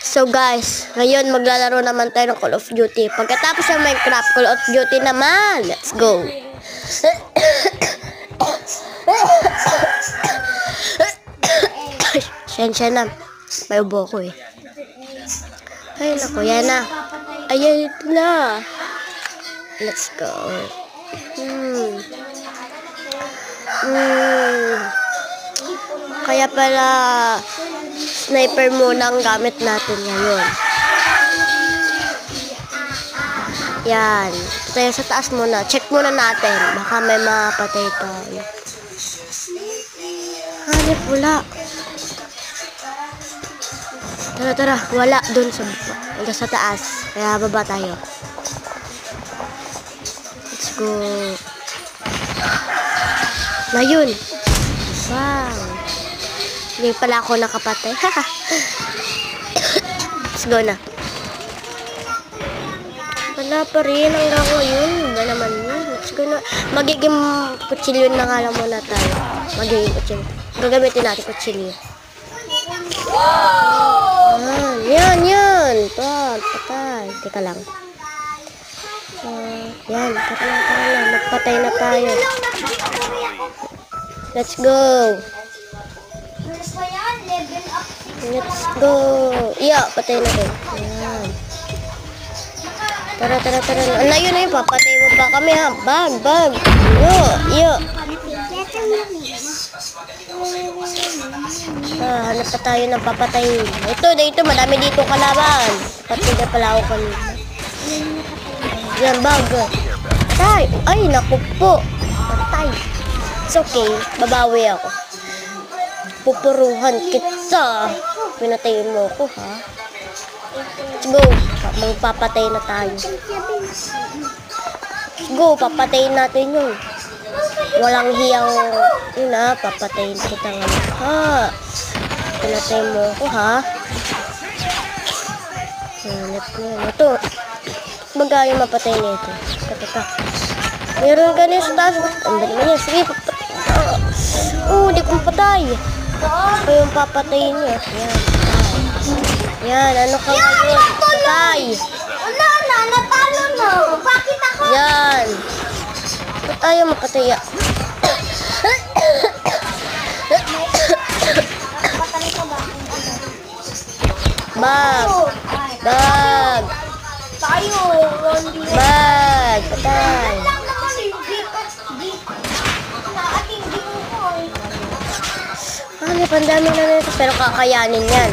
So guys, ngayon maglalaro naman tayo ng Call of Duty. Pagkatapos ng Minecraft, Call of Duty naman. Let's go. Sensya na. May ubo ko eh. Ay naku, yan na. Ayan na. Let's go. Kaya pala sniper muna ang gamit natin ngayon. Yan. Tayo sa taas muna. Check muna natin. Baka may mapatay tayo. Hanip, wala. Tara. Wala dun sa taas. Kaya baba tayo. Let's go. Na yun. Wow. Hindi pala ako nakapatay. Let's go na. Wala pa rin hanggang ngayon. Ba naman yun? Let's go na. Magiging kutsilyo na nga lang muna tayo. Magiging kutsilyo. Gagamitin natin kutsilyo. Yan. Patay. Teka lang. Yan. Teka lang. Magpatay na tayo. Let's go. Let's go. Iya, patay na rin. Ayan. Tara. Na yun. Papatay mo pa kami ha. Bag. Iyo. Hanap pa tayo ng papatay. Ito. Madami dito kalaban. Patay na pala ako kanina. Yan, bag. Patay. Ay, naku po. Patay. It's okay. Babawi ako. Pupuruhan kita. Pinatay mo ko, ha? Let's go. Magpapatay na tayo. Let's go. Papatayin natin yun. Walang hiyang yun, ha? Papatayin kita nga. Ha? Pinatay mo ko, ha? Ito. Magaya mapatay nito. Teka. Meron ka niya sa taas. Ang dali niya. Sige. Di kong patay. Ako yung papatayin niya. Yan, ano ka ngayon? Patay! Natalo na! Bakit ako? Yan! Ba't tayo mapatay? Bag! Tayo! Bag! Patay! Pandami na nito, pero kakayanin yan.